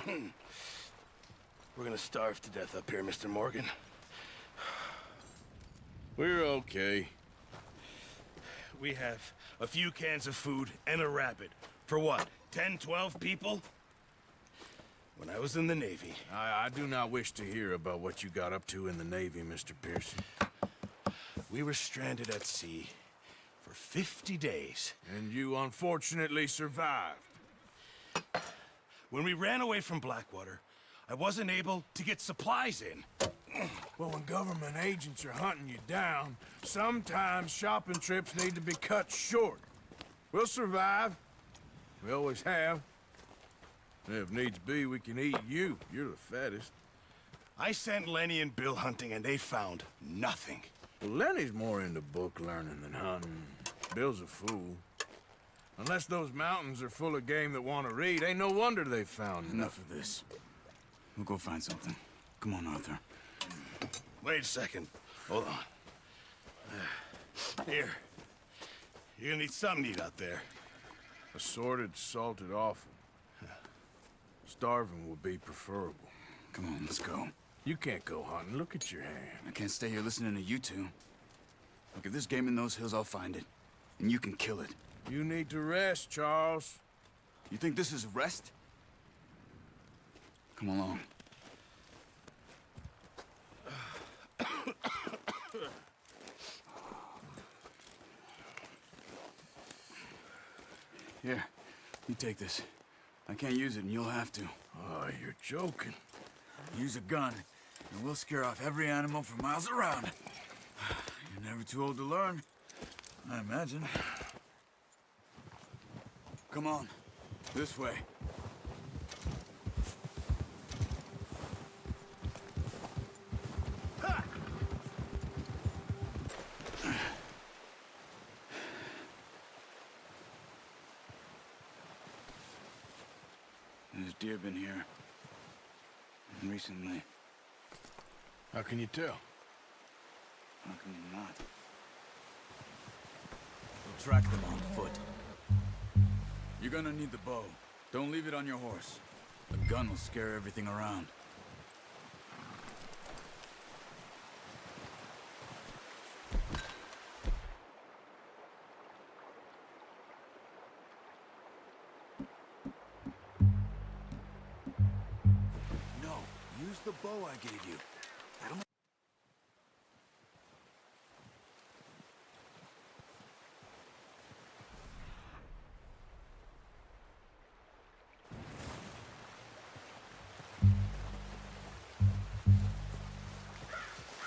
We're gonna starve to death up here, Mr. Morgan. We're okay. We have a few cans of food and a rabbit. For what, 10, 12 people? When I was in the Navy... I do not wish to hear about what you got up to in the Navy, Mr. Pearson. We were stranded at sea for 50 days. And you unfortunately survived. When we ran away from Blackwater, I wasn't able to get supplies in. Well, when government agents are hunting you down, sometimes shopping trips need to be cut short. We'll survive. We always have. And if needs be, we can eat you. You're the fattest. I sent Lenny and Bill hunting, and they found nothing. Well, Lenny's more into book learning than hunting. Bill's a fool. Unless those mountains are full of game that want to read, ain't no wonder they found Enough of this. We'll go find something. Come on, Arthur. Wait a second. Hold on. Here. You're gonna need something to eat out there. Assorted, salted offal. Starving would be preferable. Come on, let's go. You can't go hunting. Look at your hand. I can't stay here listening to you two. Look, if there's game in those hills, I'll find it. And you can kill it. You need to rest, Charles. You think this is rest? Come along. Here, you take this. I can't use it, and you'll have to. Oh, you're joking. Use a gun, and we'll scare off every animal for miles around. You're never too old to learn, I imagine. Come on, this way. There's deer been here. Recently. How can you tell? How can you not? We'll track them on foot. You're gonna need the bow. Don't leave it on your horse. The gun will scare everything around. No, use the bow I gave you. That'll...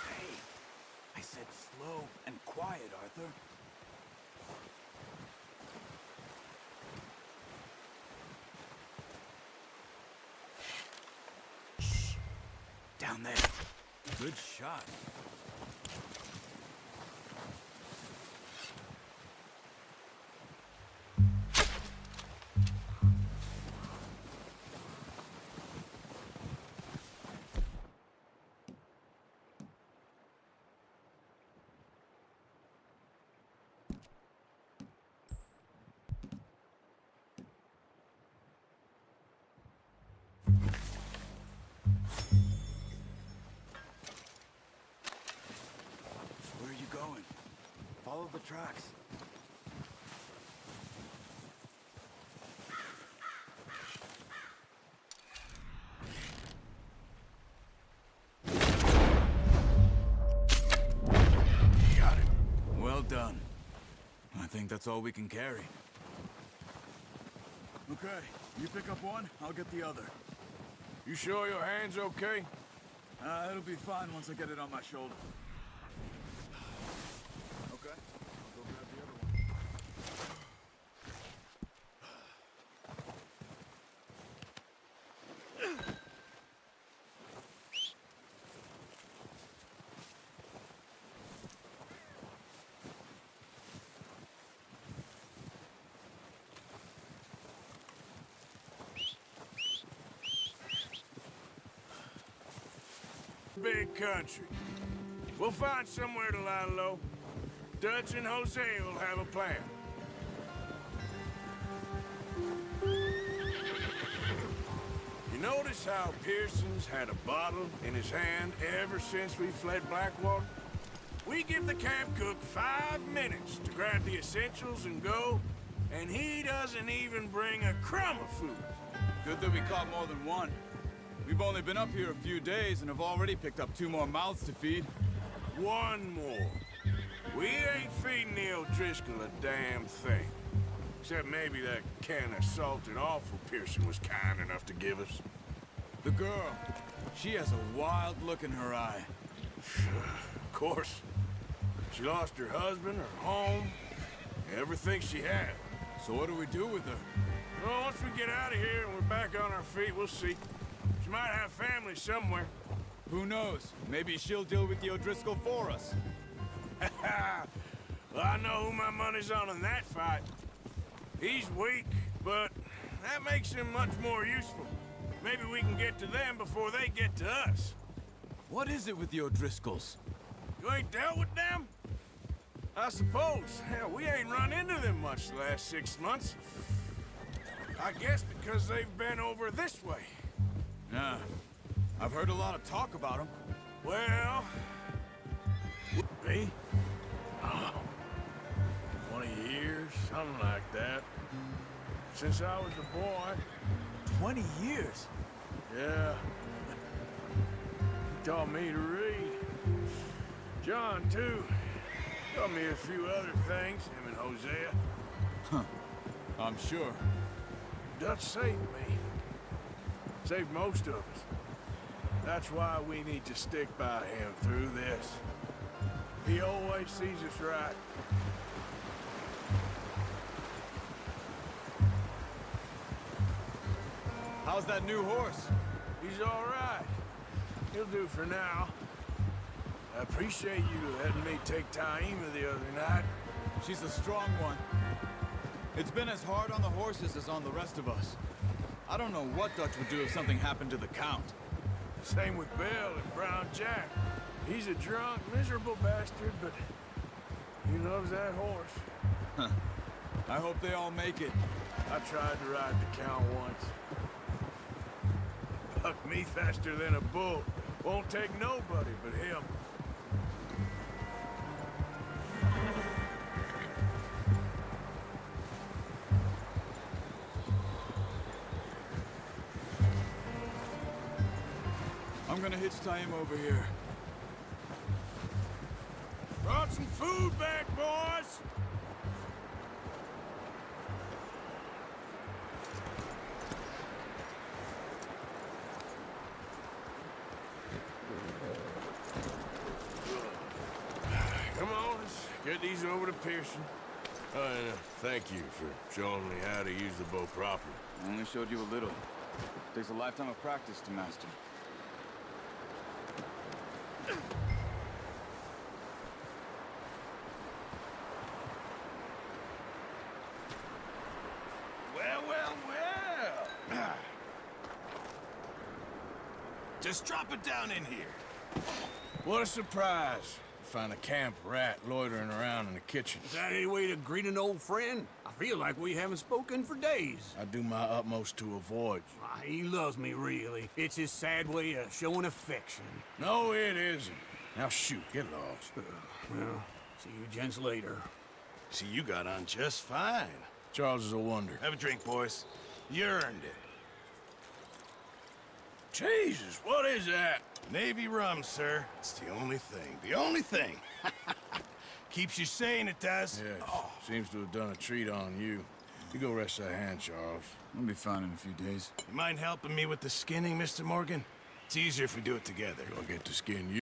Hey, I said slow and quiet, Arthur. Shh. Down there. Good shot. Where are you going? Follow the tracks. Got it. Well done. I think that's all we can carry. Okay, you pick up one, I'll get the other. You sure your hand's okay? It'll be fine once I get it on my shoulder. Okay, I'll go grab the other one. Big country. We'll find somewhere to lie low. Dutch and Jose will have a plan. You notice how Pearson's had a bottle in his hand ever since we fled Blackwater? We give the camp cook 5 minutes to grab the essentials and go, and he doesn't even bring a crumb of food. Good that we caught more than one. We've only been up here a few days and have already picked up 2 more mouths to feed. One more. We ain't feeding the O'Driscoll a damn thing. Except maybe that can of salted offal Pearson was kind enough to give us. The girl, she has a wild look in her eye. Of course. She lost her husband, her home, everything she had. So what do we do with her? Well, once we get out of here and we're back on our feet, we'll see. She might have family somewhere. Who knows? Maybe she'll deal with the O'Driscoll for us. Well, I know who my money's on in that fight. He's weak, but that makes him much more useful. Maybe we can get to them before they get to us. What is it with the O'Driscolls? You ain't dealt with them? I suppose. Hell, we ain't run into them much the last 6 months. I guess because they've been over this way. Yeah. I've heard a lot of talk about them. Well... Me? 20 years, something like that. Since I was a boy. 20 years? Yeah. He taught me to read. John, too. Taught me a few other things, him and Hosea. Huh. I'm sure. Dutch saved me. Saved most of us. That's why we need to stick by him through this. He always sees us right. How's that new horse? He's all right. He'll do for now. I appreciate you letting me take Taima the other night. She's a strong one. It's been as hard on the horses as on the rest of us. I don't know what Dutch would do if something happened to the Count. Same with Bill and Brown Jack. He's a drunk, miserable bastard, but he loves that horse. I hope they all make it. I tried to ride the Count once. Bucked me faster than a bull. Won't take nobody but him. I'm gonna hitch Taima over here. Brought some food back, boys! Come on, let's get these over to Pearson. And thank you for showing me how to use the bow properly. I only showed you a little. Takes a lifetime of practice to master. Well, well, well. Just drop it down in here. What a surprise. Find a camp rat loitering around in the kitchen. Is that any way to greet an old friend? I feel like we haven't spoken for days. I do my utmost to avoid you. He loves me, really. It's his sad way of showing affection. No, it isn't. Now shoot, get lost. Well, see you gents later. See, you got on just fine. Charles is a wonder. Have a drink, boys. You earned it. Jesus, what is that? Navy rum, sir. It's the only thing. The only thing. Keeps you sane, it does. Yes, seems to have done a treat on you. You go rest that hand, Charles. I'll be fine in a few days. You mind helping me with the skinning, Mr. Morgan? It's easier if we do it together. I'll get to skin you.